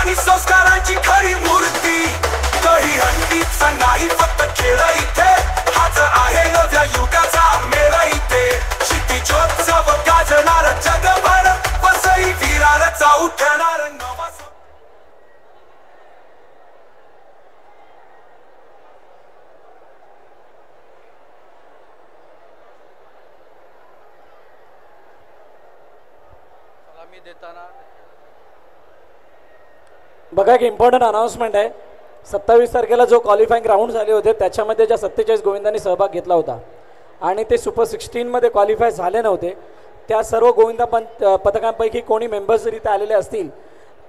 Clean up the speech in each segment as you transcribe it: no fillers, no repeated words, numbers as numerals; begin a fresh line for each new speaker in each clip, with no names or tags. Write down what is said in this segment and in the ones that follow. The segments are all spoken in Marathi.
आणि संस्कारांची खरी मूर्ती. दही हंडीचा नाही फक्त खेळ इथे, हाच आहे नव्या युगाचा मेळ इथे. क्षितिजोत्सव गाजणार जगभर, वसई विरारचा उठणार नवा.
बघा एक इम्पॉर्टंट अनाउन्समेंट आहे. 27 तारखेला जो क्वालिफाईंग राऊंड झाले होते त्याच्यामध्ये ज्या 47 गोविंदांनी सहभाग घेतला होता आणि ते सुपर 16 मध्ये क्वालिफाय झाले नव्हते, त्या सर्व गोविंदा पथकांपैकी कोणी मेंबर्स जर इथे आलेले असतील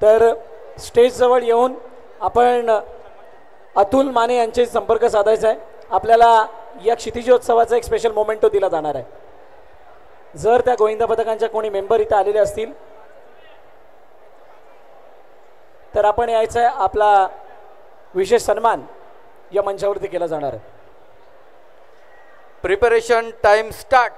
तर स्टेजजवळ येऊन आपण अतुल माने यांचे संपर्क साधायचा आहे. आपल्याला या क्षितिजोत्सवाचा एक स्पेशल मोमेंटो दिला जाणार आहे. जर त्या गोविंदा पथकांच्या कोणी मेंबर इथे आलेले असतील तर आपण यायचं आहे. आपला विशेष सन्मान या मंचावरती केला जाणार आहे.
Preparation time start.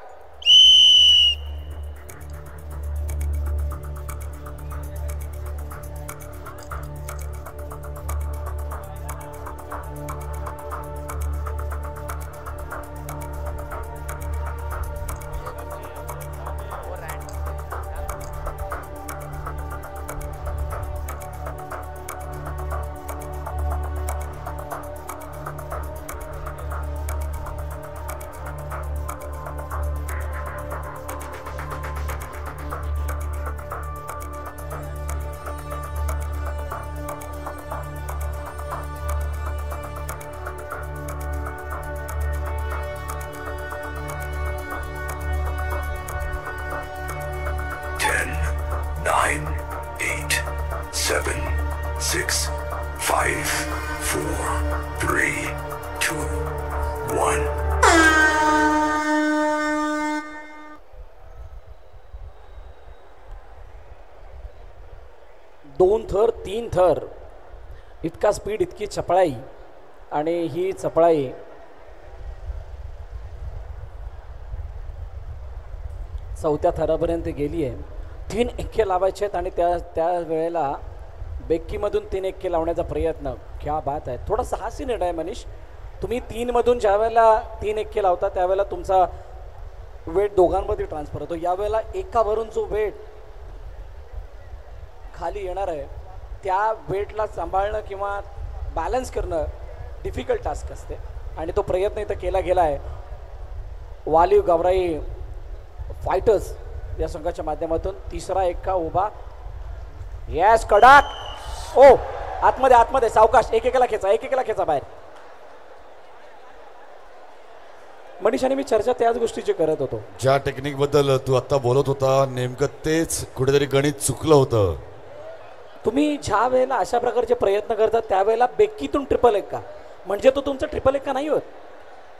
दोन थर तीन थर इतका स्पीड, इतकी चपळाई, आणि ही चपळाई चौथ्या थरापर्यंत गेली आहे. 3 एक्के लावायचे आहेत आणि त्या वेळेला बेक्कीमधून 3 एक्के लावण्याचा प्रयत्न. क्या बात आहे. थोडा साहसी निर्णय आहे मनीष. तुम्ही 3 मधून ज्या वेळेला 3 एक्के लावता त्यावेळेला तुमचा वेट दोघांमध्ये ट्रान्सफर होतो. यावेळेला एकावरून जो वेट खाली येणार आहे त्या वेटला सांभाळणं किंवा बॅलन्स करणं डिफिकल्ट टास्क असते आणि तो प्रयत्न इथं केला गेला आहे. वालीव गवराई फायटर्स या संघाच्या माध्यमातून. तिसरा एक्का उभा. यस कडक. ओ आतमध्ये आतमध्ये सावकाश. एकेकाला खेचा बाहेर. मनीष आणि मी चर्चा त्याच गोष्टीची करत होतो.
ज्या टेक्निक बद्दल तू आता बोलत होता नेमकं तेच कुठेतरी गणित चुकलं होतं.
तुम्ही ज्या वेळेला अशा प्रकारचे प्रयत्न करतात त्यावेळेला बेक्कीतून ट्रिपल एक्का म्हणजे तो तुमचा ट्रिपल एक्का नाही होत,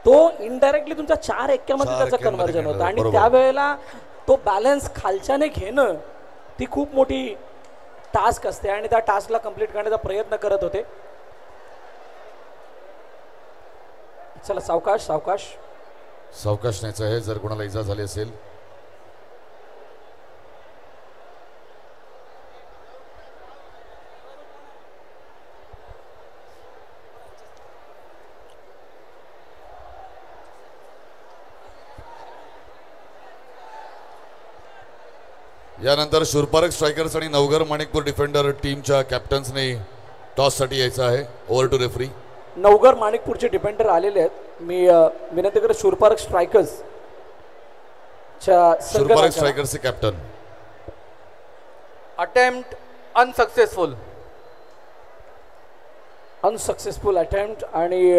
तो इनडायरेक्टली तुमचा 4 एक्क्यामध्ये त्याचं कन्व्हर्जन होतं. आणि त्यावेळेला तो बॅलन्स खालच्याने घेणं ती खूप मोठी टास्क असते आणि त्या टास्कला कंप्लीट करण्याचा प्रयत्न करत होते. चला सावकाश सावकाश
सावकाश न्यायचं आहे जर कोणाला इजा झाली असेल. यानंतर शूरपारक स्ट्रायकर्स आणि नवघर माणिकपूर डिफेंडर टीमच्या कॅप्टन्सने टॉससाठी यायचं आहे. Over to referee.
नवघर माणिकपूरचे डिफेंडर आलेले आहेत. मी विनंती करतो शूरपारक स्ट्रायकर्सचे
कॅप्टन.
Attempt
unsuccessful attempt. आणि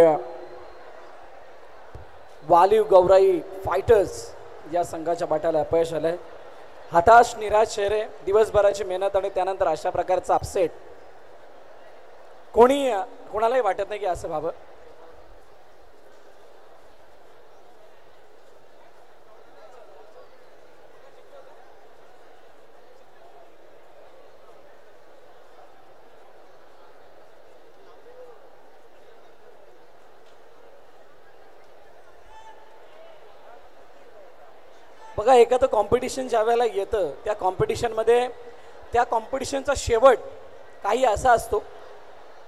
वालीव गवराई फायटर्स या संघाच्या बाटाला अपयश आलंय. हताश निराश चेहरे, दिवसभराची मेहनत आणि त्यानंतर अशा प्रकारचा अपसेट कोणालाही वाटत नाही की असं व्हावं. बघा एखादं कॉम्पिटिशन ज्या वेळेला येतं त्या कॉम्पिटिशनमध्ये त्या कॉम्पिटिशनचा शेवट काही असा असतो,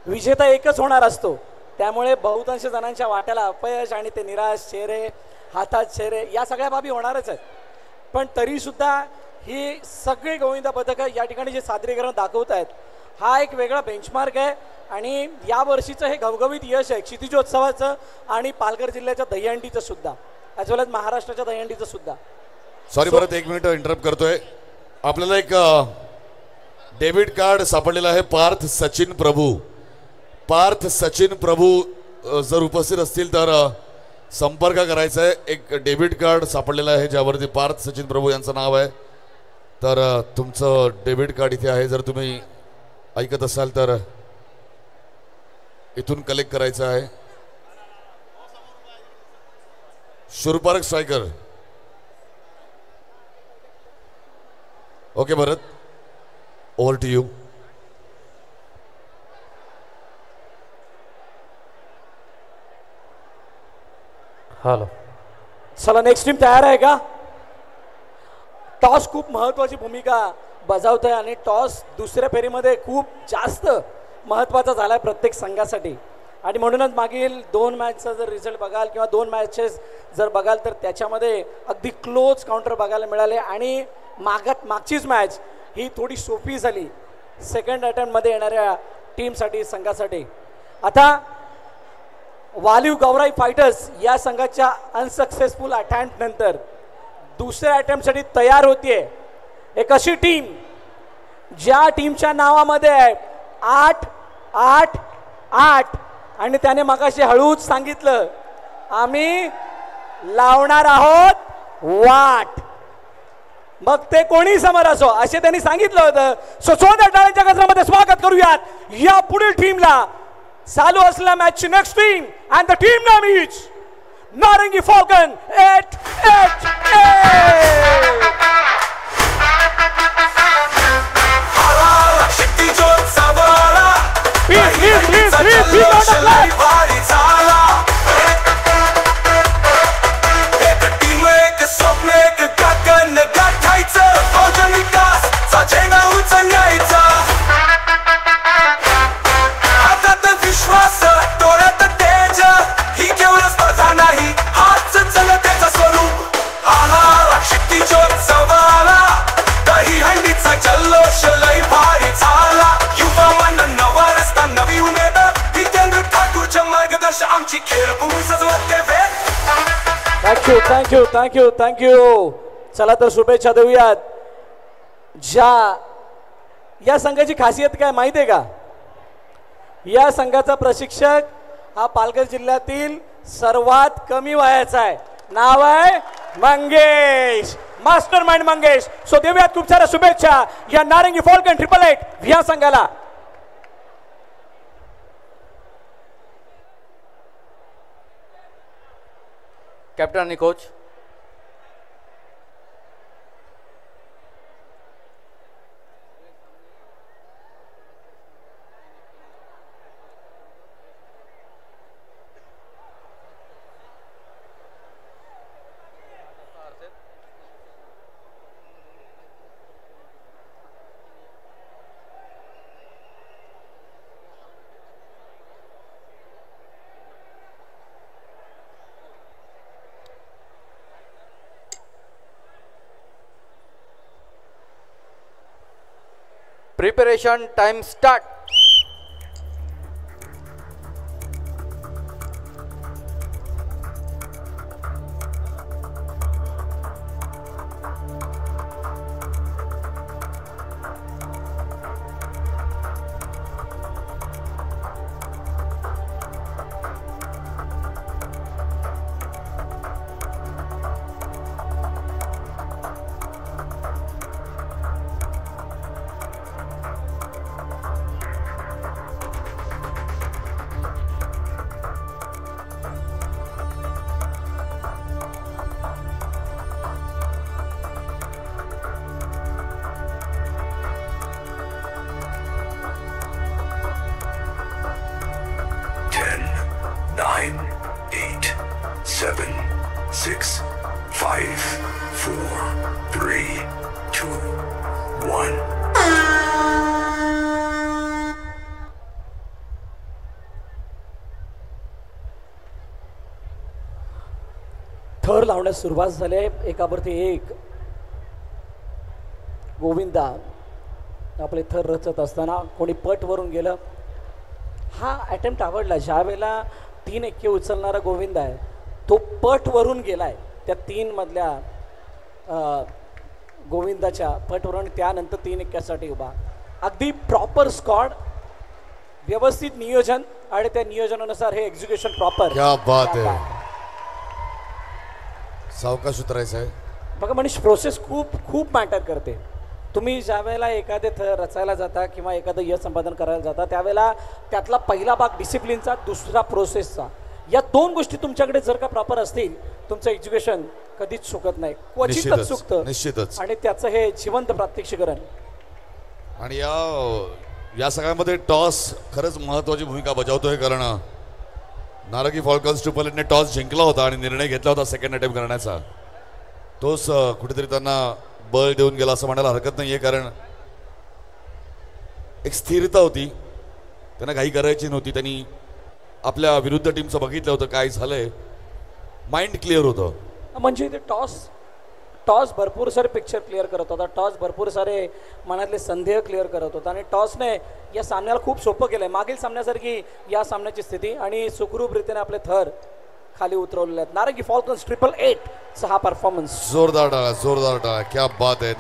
विजेता एकच होणार असतो. त्यामुळे बहुतांश जणांच्या वाट्याला अपयश आणि ते निराश चेहरे, हातात चेहरे या सगळ्या बाबी होणारच आहेत. पण तरीसुद्धा ही सगळी गोविंदा पथकं या ठिकाणी जे सादरीकरण दाखवत आहेत हा एक वेगळा बेंचमार्क आहे. आणि या वर्षीचं हे घवघवीत यश आहे क्षितिजोत्सवाचं आणि पालघर जिल्ह्याच्या दहीहंडीचं सुद्धा, ॲज वेल एज महाराष्ट्राच्या दहीहंडीचं सुद्धा.
सॉरी परत 1 मिनिट इंटरप्ट करतोय. आपल्याला एक डेबिट कार्ड सापडलेलं आहे. पार्थ सचिन प्रभू. पार्थ सचिन प्रभू जर उपस्थित असतील तर संपर्क करायचा आहे. एक डेबिट कार्ड सापडलेलं आहे ज्यावरती पार्थ सचिन प्रभू यांचं नाव आहे. तर तुमचं डेबिट कार्ड इथे आहे. जर तुम्ही ऐकत असाल तर इथून कलेक्ट करायचं आहे. Shurparak striker. Okay Bharat, over to you.
Hello, चला नेक्स्ट टीम तयार आहे का? टॉस खूप महत्त्वाची भूमिका बजावत आहे आणि टॉस दुसऱ्या फेरीमध्ये खूप जास्त महत्त्वाचा झाला आहे प्रत्येक संघासाठी. आणि म्हणूनच मागील 2 मॅचचा जर रिझल्ट बघाल किंवा 2 मॅचेस जर बघाल तर त्याच्यामध्ये अगदी क्लोज काउंटर बघायला मिळाले. आणि मागचीच मॅच ही थोडी सोपी झाली सेकंड अटेम्प्टमध्ये येणाऱ्या टीमसाठी, संघासाठी. आता वालिव गौराई फायटर्स या संघाच्या अनसक्सेसफुल अटेम्प्ट नंतर दुसऱ्या अटेम्प्टसाठी तयार होतीये एक अशी टीम ज्या टीमच्या नावामध्ये आहे 8-8-8. आणि त्याने मगाशी हळूच सांगितलं आम्ही लावणार आहोत वाट, मग ते कोणी समोर असो असे त्यांनी सांगितलं होतं. सो जोरदार टाळ्यांच्या गजरामध्ये स्वागत करूयात या पुढील टीमला. चालू असलेल्या मॅचची next team and the team name is Narangi falcon 8-8-8.
विश्वास डोळ्यात तेज ही केवळ स्पर्धा नाही हाच जनतेचं स्वरूप. आला क्षितिजोत्सवाला दहीहंडीचा जल्लोष लय भारी झाला. युवा मन नवा रस्ता नवी उमेद जितेंद्र ठाकूरच्या मार्गदर्शन आमची खेळभूमी सजवते वेळ.
Thank you thank you thank you thank you. चला तर शुभेच्छा देऊयात. या संघाची खासियत काय माहिती आहे का? या संघाचा प्रशिक्षक हा पालघर जिल्ह्यातील सर्वात कमी वयाचा आहे. नाव आहे Mangesh, master mind Mangesh. So देऊयात खूप साऱ्या शुभेच्छा या नारंगी फॉल्कन 888 या संघाला.
कॅप्टन आणि कोच. Preparation time start.
थर लावण्यास सुरुवात झाली आहे. एकावरती एक गोविंदा आपले थर रचत असताना कोणी पटवरून गेलं. हा अटेम्प्ट आवडला. ज्या वेळेला 3 एक्के उचलणारा गोविंद आहे तो पटवरून गेलाय त्या 3 मधल्या गोविंदाच्या पटवरून, त्यानंतर 3 एक्क्यासाठी उभा. अगदी प्रॉपर स्क्वॉड, व्यवस्थित नियोजन आणि त्या नियोजनानुसार हे एक्झिक्युशन प्रॉपर.
क्या बात आहे. सावकाश उतरायचं आहे
बघा मनीष, प्रोसेस खूप खूप मॅटर करते. तुम्ही ज्या वेळेला एखादे थर रचायला जाता किंवा एखादं यश संपादन करायला जाता त्यावेळेला त्यातला पहिला भाग डिसिप्लिनचा, दुसरा प्रोसेसचा, या 2 गोष्टी तुमच्याकडे जर का प्रॉपर असतील तुमचं एज्युकेशन कधीच चुकत नाही, क्वचितच चुकतं
निश्चितच.
आणि त्याचं हे जिवंत प्रात्यक्षिकरण.
आणि या सगळ्यामध्ये टॉस खरंच महत्वाची भूमिका बजावतोय, कारण नारंगी फॉल्कन्स ट्रिपल ने टॉस जिंकला होता आणि निर्णय घेतला होता सेकंड अटेम्प्ट करण्याचा. तोच कुठेतरी त्यांना बळ देऊन गेला असं म्हणायला हरकत नाहीये, कारण एक स्थिरता होती, त्यांना घाई करायची नव्हती. त्यांनी आपल्या विरुद्ध टीमचं बघितलं होतं काय झालंय, माइंड क्लिअर होतं.
म्हणजे ते टॉस भरपूर सारे पिक्चर क्लिअर करत होता, टॉस भरपूर सारे मनातले संदेह क्लिअर करत होता आणि टॉसने या सामन्याला खूप सोपं केलंय. मागील सामन्यासारखी या सामन्याची स्थिती आणि सुखरूपरीतीने आपले थर खाली उतरवलेले आहेत. नारंगी फॉल्कन्स 888 चा हा परफॉर्मन्स
जोरदार टाळा, क्या बात आहे.